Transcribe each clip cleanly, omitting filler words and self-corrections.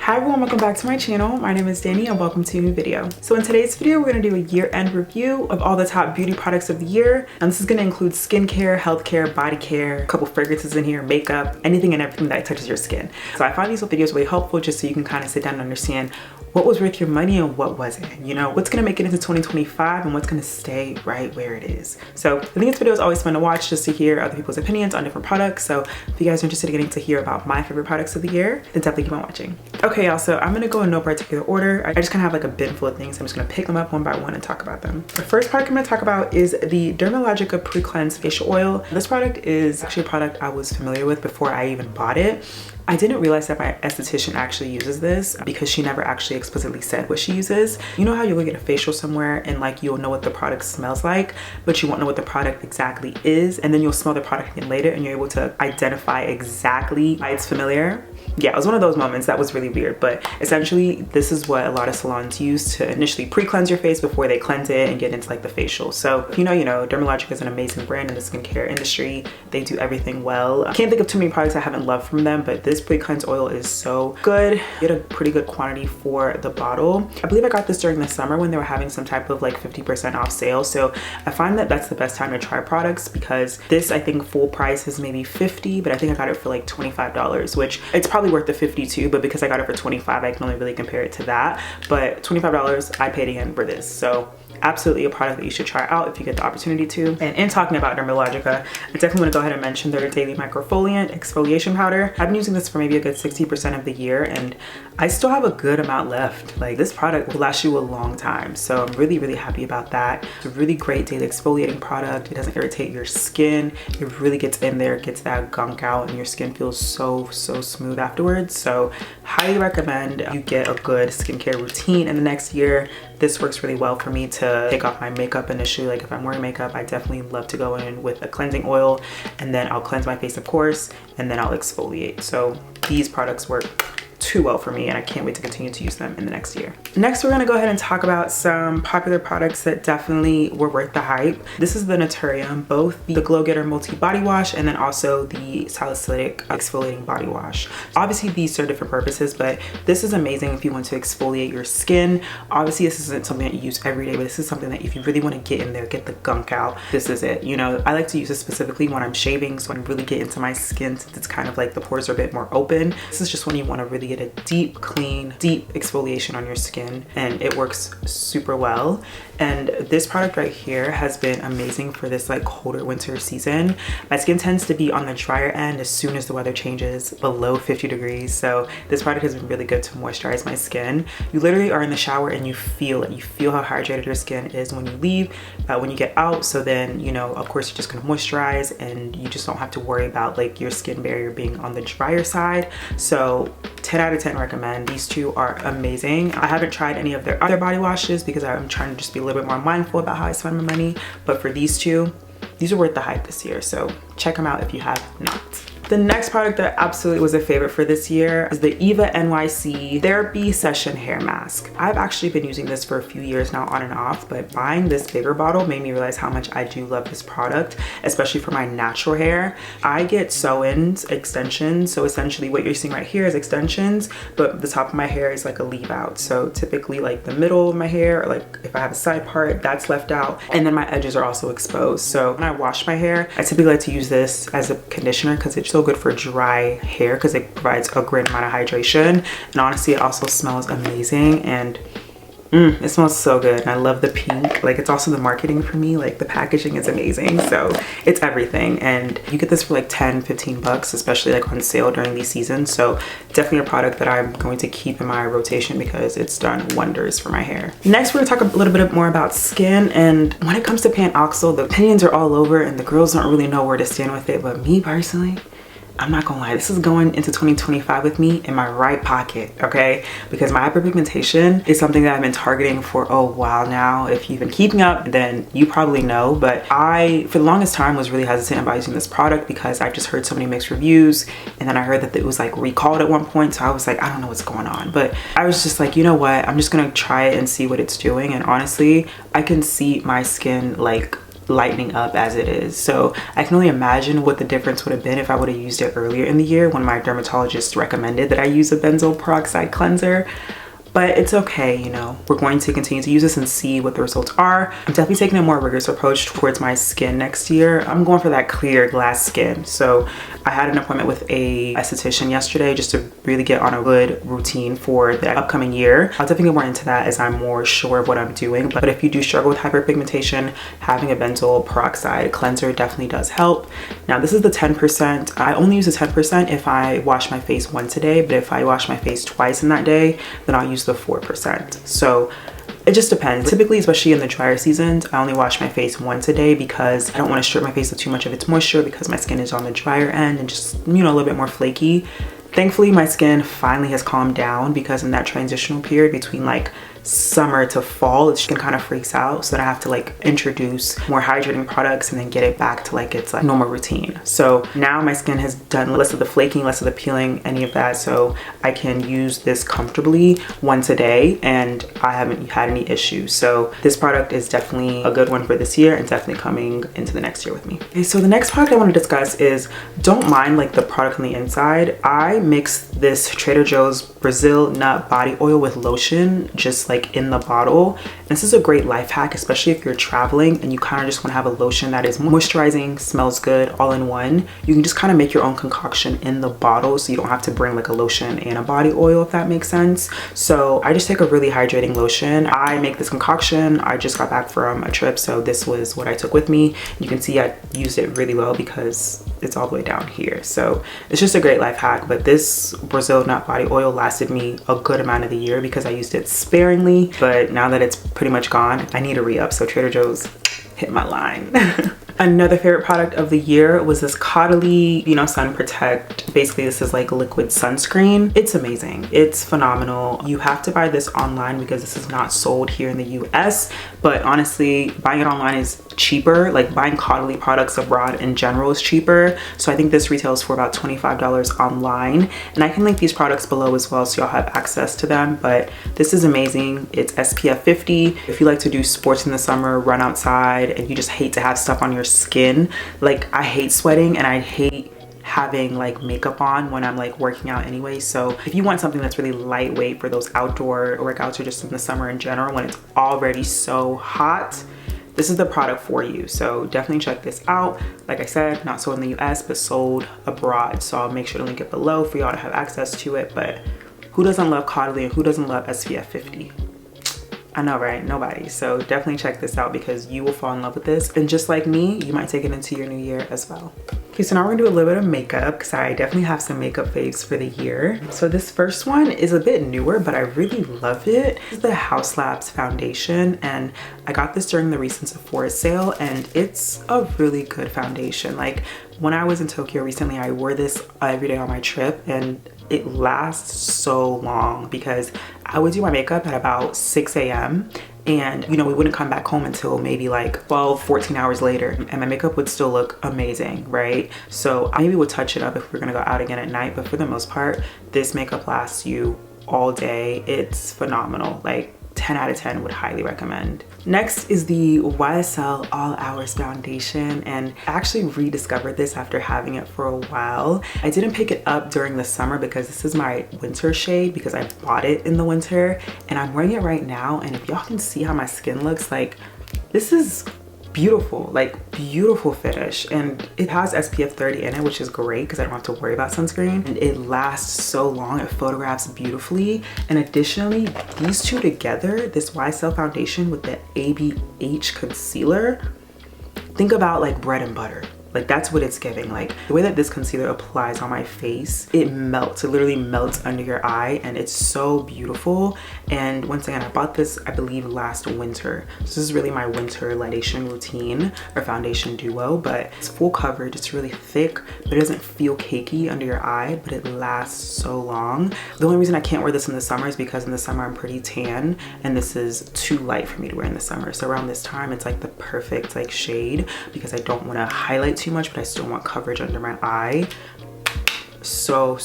Hi everyone, welcome back to my channel. My name is Dani and welcome to a new video. So in today's video, we're gonna do a year-end review of all the top beauty products of the year. And this is gonna include skincare, healthcare, body care, a couple fragrances in here, makeup, anything and everything that touches your skin. So I find these videos really helpful just so you can kind of sit down and understand what was worth your money and what wasn't. You know, what's gonna make it into 2025 and what's gonna stay right where it is. So I think this video is always fun to watch just to hear other people's opinions on different products. So if you guys are interested in getting to hear about my favorite products of the year, then definitely keep on watching. Okay, y'all, so I'm gonna go in no particular order. I just kind of have like a bin full of things. I'm just gonna pick them up one by one and talk about them. The first product I'm gonna talk about is the Dermalogica Pre-Cleanse Facial Oil. This product is actually a product I was familiar with before I even bought it. I didn't realize that my esthetician actually uses this because she never actually explicitly said what she uses. You know how you look at a facial somewhere and like you'll know what the product smells like, but you won't know what the product exactly is, and then you'll smell the product again later and you're able to identify exactly why it's familiar. Yeah, it was one of those moments that was really weird, but essentially this is what a lot of salons use to initially pre-cleanse your face before they cleanse it and get into like the facial. So if you know, Dermalogica is an amazing brand in the skincare industry. They do everything well. I can't think of too many products I haven't loved from them, but this pre-cleanse oil is so good. You get a pretty good quantity for the bottle. I believe I got this during the summer when they were having some type of like 50% off sale. So I find that that's the best time to try products because this, I think full price is maybe $50, but I think I got it for like $25, which it's probably worth the $52, but because I got it for $25, I can only really compare it to that. But $25 I paid again for this. So absolutely a product that you should try out if you get the opportunity to. And in talking about Dermalogica, I definitely want to go ahead and mention their daily microfoliant exfoliation powder. I've been using this for maybe a good 60% of the year and I still have a good amount left. Like this product will last you a long time. So I'm really, really happy about that. It's a really great daily exfoliating product. It doesn't irritate your skin. It really gets in there, gets that gunk out, and your skin feels so smooth afterwards. So highly recommend you get a good skincare routine in the next year. This works really well for me to take off my makeup initially. Like if I'm wearing makeup, I definitely love to go in with a cleansing oil and then I'll cleanse my face, of course, and then I'll exfoliate. So these products work too well for me and I can't wait to continue to use them in the next year. Next, we're gonna go ahead and talk about some popular products that definitely were worth the hype. This is the Naturium, both the Glow Getter Multi Body Wash and then also the Salicylic Exfoliating Body Wash. Obviously, these serve different purposes, but this is amazing if you want to exfoliate your skin. Obviously, this isn't something that you use every day, but this is something that if you really want to get in there, get the gunk out, this is it. You know, I like to use this specifically when I'm shaving, so I can really get into my skin since it's kind of like the pores are a bit more open. This is just when you want to really get a deep, clean, deep exfoliation on your skin, and it works super well. And this product right here has been amazing for this like colder winter season. My skin tends to be on the drier end as soon as the weather changes below 50 degrees. So this product has been really good to moisturize my skin. You literally are in the shower and you feel it. You feel how hydrated your skin is when you leave, when you get out. So then, you know, of course you're just gonna moisturize and you just don't have to worry about like your skin barrier being on the drier side. So 10 out of 10 recommend. These two are amazing. I haven't tried any of their other body washes because I'm trying to just be a little bit more mindful about how I spend my money. But for these two, these are worth the hype this year. So check them out if you have not. The next product that absolutely was a favorite for this year is the Eva NYC Therapy Session Hair Mask. I've actually been using this for a few years now on and off, but buying this bigger bottle made me realize how much I do love this product, especially for my natural hair. I get sew-ins, extensions. So essentially what you're seeing right here is extensions, but the top of my hair is like a leave out. So typically like the middle of my hair, or like if I have a side part, that's left out. And then my edges are also exposed. So when I wash my hair, I typically like to use this as a conditioner because it's so good for dry hair because it provides a great amount of hydration, and honestly it also smells amazing and it smells so good. And I love the pink. Like it's also the marketing for me, like the packaging is amazing, so it's everything. And you get this for like 10-15 bucks, especially like on sale during these seasons. So definitely a product that I'm going to keep in my rotation because it's done wonders for my hair. Next, we're gonna talk a little bit more about skin. And when it comes to Panoxyl, the opinions are all over and the girls don't really know where to stand with it, but me personally, I'm not gonna lie, this is going into 2025 with me in my right pocket, okay? Because my hyperpigmentation is something that I've been targeting for a while now. If you've been keeping up, then you probably know, but I, for the longest time, was really hesitant about using this product because I just heard so many mixed reviews, and then I heard that it was like recalled at one point, so I was like, I don't know what's going on. But I was just like, you know what? I'm just gonna try it and see what it's doing, and honestly, I can see my skin like lightening up as it is. So I can only imagine what the difference would have been if I would have used it earlier in the year when my dermatologist recommended that I use a benzoyl peroxide cleanser. But it's okay, you know, we're going to continue to use this and see what the results are. I'm definitely taking a more rigorous approach towards my skin next year. I'm going for that clear glass skin. So I had an appointment with a esthetician yesterday just to really get on a good routine for the upcoming year. I'll definitely get more into that as I'm more sure of what I'm doing. But if you do struggle with hyperpigmentation, having a benzoyl peroxide cleanser definitely does help. Now this is the 10%. I only use the 10% if I wash my face once a day, but if I wash my face twice in that day, then I'll use the 4%. So it just depends. Typically, especially in the drier seasons, I only wash my face once a day because I don't want to strip my face of too much of its moisture because my skin is on the drier end and just, you know, a little bit more flaky. Thankfully, my skin finally has calmed down because in that transitional period between like summer to fall, its skin kind of freaks out, so then I have to like introduce more hydrating products and then get it back to like its like normal routine. So now my skin has done less of the flaking, less of the peeling, any of that, so I can use this comfortably once a day and I haven't had any issues. So this product is definitely a good one for this year and definitely coming into the next year with me. Okay, so the next product I want to discuss is, don't mind like the product on the inside. I mixed this Trader Joe's Brazil nut body oil with lotion just like in the bottle. And this is a great life hack, especially if you're traveling and you kind of just want to have a lotion that is moisturizing, smells good, all in one. You can just kind of make your own concoction in the bottle so you don't have to bring like a lotion and a body oil, if that makes sense. So I just take a really hydrating lotion. I make this concoction. I just got back from a trip, so this was what I took with me. You can see I used it really well because it's all the way down here. So it's just a great life hack. But this Brazil nut body oil lasted me a good amount of the year because I used it sparingly, but now that it's pretty much gone, I need a re-up. So Trader Joe's hit my line. Another favorite product of the year was this Caudalie, you know, Sun Protect. Basically, this is like liquid sunscreen. It's amazing. It's phenomenal. You have to buy this online because this is not sold here in the US. But honestly, buying it online is cheaper. Like buying Caudalie products abroad in general is cheaper. So I think this retails for about $25 online. And I can link these products below as well so y'all have access to them. But this is amazing. It's SPF 50. If you like to do sports in the summer, run outside, and you just hate to have stuff on your skin. Like I hate sweating and I hate having like makeup on when I'm like working out anyway. So if you want something that's really lightweight for those outdoor workouts or just in the summer in general when it's already so hot, this is the product for you. So definitely check this out. Like I said, not sold in the US but sold abroad. So I'll make sure to link it below for y'all to have access to it. But who doesn't love Caudalie and who doesn't love SPF 50? I know, right? Nobody. So definitely check this out because you will fall in love with this. And just like me, you might take it into your new year as well. Okay, so now we're gonna do a little bit of makeup because I definitely have some makeup faves for the year. So this first one is a bit newer, but I really love it. This is the House Labs foundation, and I got this during the recent Sephora sale, and it's a really good foundation. Like when I was in Tokyo recently, I wore this every day on my trip, and it lasts so long because I would do my makeup at about 6 a.m. and you know, we wouldn't come back home until maybe like 12-14 hours later, and my makeup would still look amazing, right? So I maybe would touch it up if we're gonna go out again at night, but for the most part this makeup lasts you all day. It's phenomenal. Like 10 out of 10 would highly recommend. Next is the YSL All Hours foundation, and I actually rediscovered this after having it for a while. I didn't pick it up during the summer because this is my winter shade because I bought it in the winter, and I'm wearing it right now, and if y'all can see how my skin looks, like this is beautiful, like beautiful finish, and it has SPF 30 in it, which is great because I don't have to worry about sunscreen, and it lasts so long. It photographs beautifully, and additionally these two together, this YSL foundation with the ABH concealer, think about like bread and butter. Like that's what it's giving. Like the way that this concealer applies on my face, it melts. It literally melts under your eye, and it's so beautiful. And once again, I bought this, I believe, last winter. So this is really my winter lightation routine or foundation duo, but it's full coverage. It's really thick, but it doesn't feel cakey under your eye, but it lasts so long. The only reason I can't wear this in the summer is because in the summer I'm pretty tan, and this is too light for me to wear in the summer. So around this time, it's like the perfect like shade because I don't want to highlight too much, but I still want coverage under my eye. so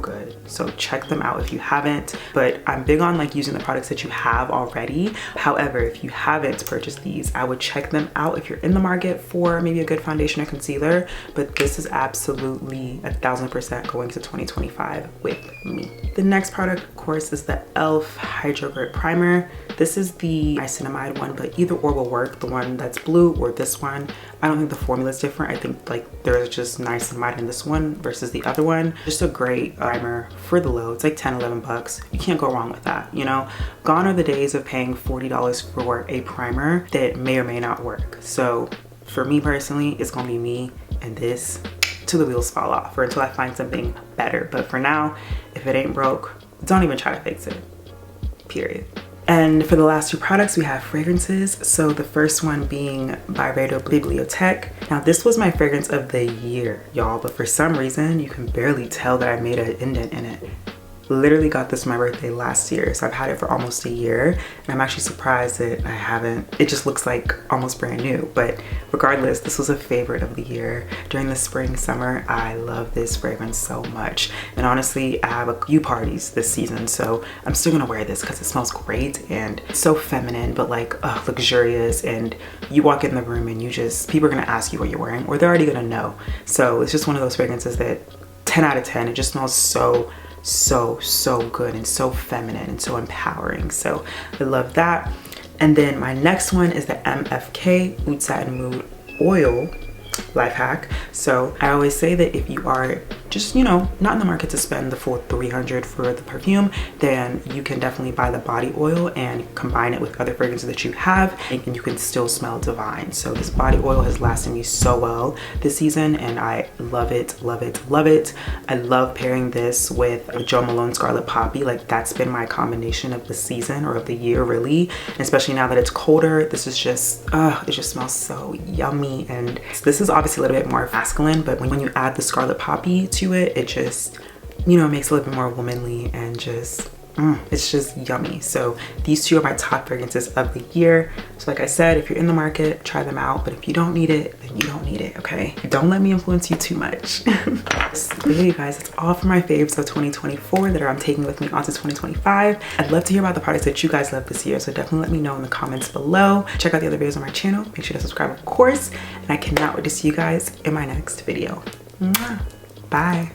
good. So check them out if you haven't. But I'm big on like using the products that you have already. However, if you haven't purchased these, I would check them out if you're in the market for maybe a good foundation or concealer. But this is absolutely 1000% going to 2025 with me. The next product, of course, is the e.l.f. Hydro Grip Primer. This is the niacinamide one, but either or will work. The one that's blue or this one. I don't think the formula is different. I think like there's just niacinamide in this one versus the other one. Just a great primer for the low. It's like 10, 11 bucks. You can't go wrong with that, you know? Gone are the days of paying $40 for a primer that may or may not work. So for me personally, it's gonna be me and this till the wheels fall off or until I find something better. But for now, if it ain't broke, don't even try to fix it, period. And for the last two products, we have fragrances. So the first one being Byredo Bibliothèque. Now this was my fragrance of the year, y'all, but for some reason, you can barely tell that I made an indent in it. Literally got this for my birthday last year, so I've had it for almost a year, and I'm actually surprised that I haven't. It just looks like almost brand new, but regardless, this was a favorite of the year. During the spring, summer, I love this fragrance so much, and honestly, I have a few parties this season, so I'm still gonna wear this because it smells great and it's so feminine, but like luxurious, and you walk in the room and people are gonna ask you what you're wearing, or they're already gonna know. So it's just one of those fragrances that 10 out of 10, it just smells so good and so feminine and so empowering. So I love that. And then my next one is the MFK Oud Satin Mood Oil life hack. So I always say that if you are just, you know, not in the market to spend the full $300 for the perfume, then you can definitely buy the body oil and combine it with other fragrances that you have, and you can still smell divine. So this body oil has lasted me so well this season, and I love it, love it, love it. I love pairing this with Jo Malone Scarlet Poppy. Like that's been my combination of the season or of the year, really. And especially now that it's colder, this is just, it just smells so yummy. And this is obviously a little bit more masculine, but when you add the Scarlet Poppy to it, it just, you know, makes it a little bit more womanly and just, it's just yummy. So these two are my top fragrances of the year. So like I said, if you're in the market, try them out, but if you don't need it, then you don't need it, okay? Don't let me influence you too much. But yeah, you guys, that's all for my faves of 2024 that I'm taking with me onto 2025. I'd love to hear about the products that you guys love this year, so definitely let me know in the comments below. Check out the other videos on my channel. Make sure to subscribe, of course, and I cannot wait to see you guys in my next video. Mwah. Bye.